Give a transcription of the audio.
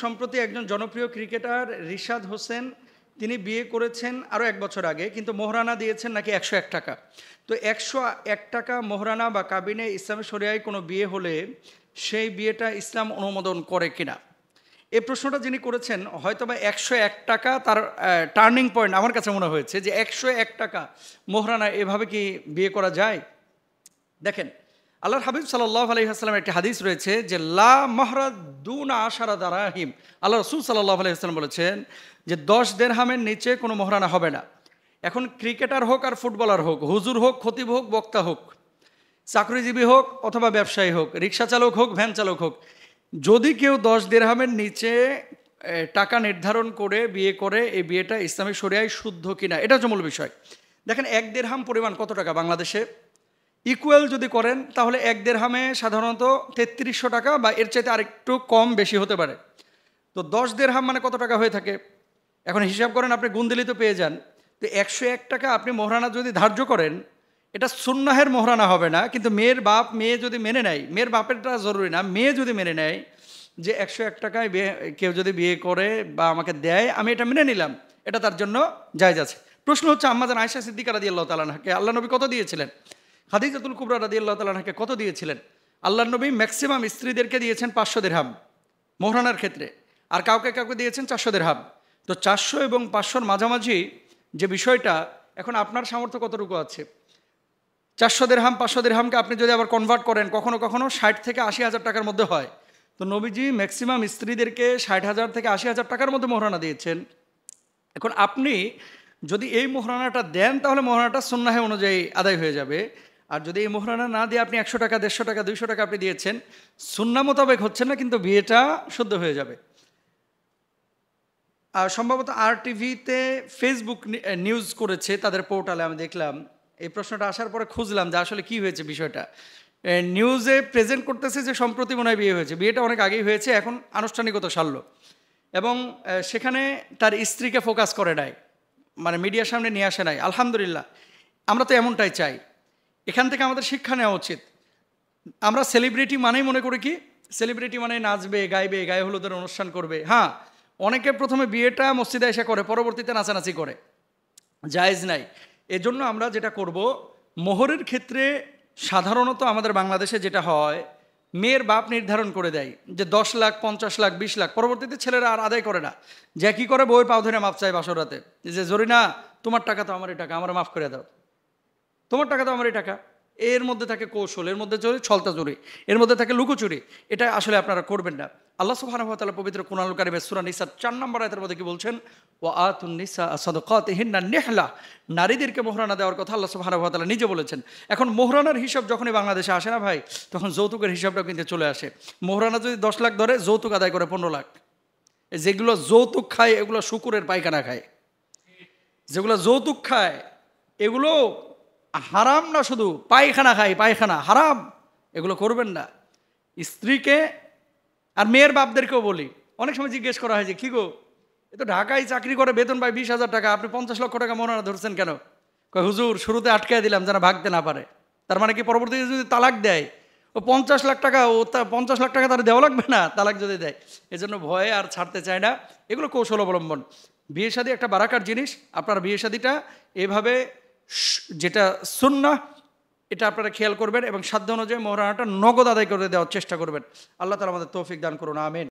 সম্প্রতি একজন জনপ্রিয় ক্রিকেটার রিশাদ হোসেন তিনি বিয়ে করেছেন আরও 1 বছর আগে, কিন্তু মোহরানা দিয়েছেন নাকি 101 টাকা। তো 101 টাকা মোহরানা বা কাবিনে ইসলামী শরিয়ায় কোনো বিয়ে হলে সেই বিয়েটা ইসলাম অনুমোদন করে কিনা, এই প্রশ্নটা যিনি করেছেন হয়তোবা 101 টাকা তার টার্নিং পয়েন্ট আমার কাছে মনে হয়েছে যে 101 টাকা মোহরানা এভাবে কি বিয়ে করা যায়। দেখেন, আল্লাহর হাবিব সাল্লাল্লাহু আলাইহি ওয়াসাল্লামের একটি হাদিস রয়েছে যে লা মাহরা দুনা আশারা দারাহিম। আল্লাহ রাসূল সাল্লাল্লাহু আলাইহি ওয়াসাল্লাম বলেছেন যে 10 দিরহামের নিচে কোনো মোহরানা হবে না। এখন ক্রিকেটার হোক আর ফুটবলার হোক, হুজুর হোক, খতিব হোক, বক্তা হোক, চাকরিজীবী হোক অথবা ব্যবসায়ী হোক, রিক্সা চালক হোক, ভ্যান চালক হোক, যদি কেউ 10 দিরহামের নিচে টাকা নির্ধারণ করে বিয়ে করে, এই বিয়েটা ইসলামী শরিয়ায় শুদ্ধ কিনা, এটা হচ্ছে মূল বিষয়। দেখেন, 1 দিরহাম পরিমাণ কত টাকা বাংলাদেশে? ইকুয়াল যদি করেন তাহলে 1 দিরহামে সাধারণত 3300 টাকা বা এর চাইতে আরেকটু কম বেশি হতে পারে। তো 10 দিরহাম মানে কত টাকা হয়ে থাকে? এখন হিসাব করেন, আপনি গুণ দিলেই তো পেয়ে যান। তো 101 টাকা আপনি মোহরানা যদি ধার্য করেন, এটা সুন্নাহের মোহরানা হবে না, কিন্তু মেয়ের বাপ মেয়ে যদি মেনে নেয়, মেয়ের বাপেরটা জরুরি না, মেয়ে যদি মেনে নেয় যে 101 টাকায় কেউ যদি বিয়ে করে বা আমাকে দেয়, আমি এটা মেনে নিলাম, এটা তার জন্য জায়েজ আছে। প্রশ্ন হচ্ছে, আম্মাজান আয়েশা সিদ্দিকা রাদিয়াল্লাহু তাআলা আনহাকে আল্লাহ নবী কত দিয়েছিলেন? খাদিজাতুল কুবরা রাদিয়াল্লাহু তাআলা আনহাকে কত দিয়েছিলেন? আল্লাহর নবী ম্যাক্সিমাম স্ত্রীদেরকে দিয়েছেন 500 দিরহাম মোহরানার ক্ষেত্রে, আর কাউকে কাউকে দিয়েছেন 400 দিরহাম। তো 400 এবং 500-র মাঝামাঝি যে বিষয়টা, এখন আপনার সামর্থ্য কতটুকু আছে? 400 দিরহাম 500 দিরহামকে আপনি যদি আবার কনভার্ট করেন, কখনো কখনো 60 থেকে 80,000 টাকার মধ্যে হয়। তো নবীজি ম্যাক্সিমাম স্ত্রীদেরকে 60,000 থেকে 80,000 টাকার মধ্যে মোহরানা দিয়েছেন। এখন আপনি যদি এই মোহরানাটা দেন তাহলে মোহরানাটা সুন্নাহে অনুযায়ী আদায় হয়ে যাবে। আর যদি এই মোহরানা না দিয়ে আপনি 100 টাকা, 150 টাকা, 200 টাকা আপনি দিয়েছেন, সুন্নাহ মোতাবেক হচ্ছে না, কিন্তু বিয়েটা শুদ্ধ হয়ে যাবে। আর সম্ভবত RTV-তে ফেসবুক নিউজ করেছে তাদের পোর্টালে, আমি দেখলাম। এই প্রশ্নটা আসার পরে খুঁজলাম যে আসলে কি হয়েছে বিষয়টা। নিউজে প্রেজেন্ট করতেছে যে সম্প্রতি মনে হয় বিয়ে হয়েছে, বিয়েটা অনেক আগেই হয়েছে, এখন আনুষ্ঠানিকতা সারল। এবং সেখানে তার স্ত্রীকে ফোকাস করে নাই, মানে মিডিয়ার সামনে নিয়ে আসে নাই। আলহামদুলিল্লাহ, আমরা তো এমনটাই চাই। এখান থেকে আমাদের শিক্ষা নেওয়া উচিত। আমরা সেলিব্রিটি মানেই মনে করি কি, সেলিব্রিটি মানে নাচবে, গাইবে, গায়ে হলুদের অনুষ্ঠান করবে। হ্যাঁ, অনেকে প্রথমে বিয়েটা মসজিদে এসে করে, পরবর্তীতে নাচানাচি করে, জায়েজ নাই। এজন্য আমরা যেটা করব, মোহরের ক্ষেত্রে সাধারণত আমাদের বাংলাদেশে যেটা হয়, মেয়ের বাপ নির্ধারণ করে দেয় যে 10 লাখ, 50 লাখ, 20 লাখ। পরবর্তীতে ছেলেরা আর আদায় করে না, যে কি করে বউয়ের পাও ধরে মাপ চায় বাসরাতে, যে জরিনা তোমার টাকা তো আমারই টাকা, আমার মাফ করে দাও, তোমার টাকা তো আমারই টাকা। এর মধ্যে থাকে কৌশল, এর মধ্যে চলে ছলতা চুরি, এর মধ্যে থাকে লুকোচুরি। এটা আসলে আপনারা করবেন না। আল্লাহ সুবহানাহু ওয়া তাআলা পবিত্র কুরআনুল কারীমে সূরা নিসা 4 নম্বর আয়াতের মধ্যে কি বলছেন? ওয়া আতুন নিসা সাদাকাতিহিন্না নিহলা। নারীদেরকে মোহরানা দেওয়ার কথা আল্লাহ সুবহানাহু ওয়া তাআলা নিজে বলেছেন। এখন মোহরানার হিসাব যখনই বাংলাদেশে আসে না ভাই, তখন যৌতুকের হিসাবটা কিন্তু চলে আসে। মোহরানা যদি 10 লাখ ধরে, যৌতুক আদায় করে 15 লাখ। যেগুলো যৌতুক খায় এগুলো শুকুরের পায়খানা খায়, যেগুলো যৌতুক খায় এগুলো হারাম না, শুধু পায়খানা খায়, পায়খানা হারাম, এগুলো করবেন না। স্ত্রীকে আর মেয়ের বাপদেরকেও বলি, অনেক সময় জিজ্ঞেস করা হয় যে কি গো, এ তো ঢাকায় চাকরি করে, বেতন পায় 20,000 টাকা, আপনি 50 লক্ষ টাকা মোহরানা ধরছেন কেন? কয় হুজুর, শুরুতে আটকায় দিলাম যেন ভাগতে না পারে। তার মানে কি পরবর্তীতে যদি তালাক দেয়, ও 50 লাখ টাকা, ও 50 লাখ টাকা তার দেওয়া লাগবে না তালাক যদি দেয়। এজন্য ভয়ে আর ছাড়তে চায় না। এগুলো কৌশল অবলম্বন। বিয়ে শাদী একটা বারাকার জিনিস। আপনার বিয়ে শাদীটা এভাবে, যেটা সুন্নাহ, এটা আপনারা খেয়াল করবেন এবং সাধ্য অনুযায়ী মোহরানাটা নগদ আদায় করে দেওয়ার চেষ্টা করবেন। আল্লাহ তাআলা আমাদের তৌফিক দান করুন, আমিন।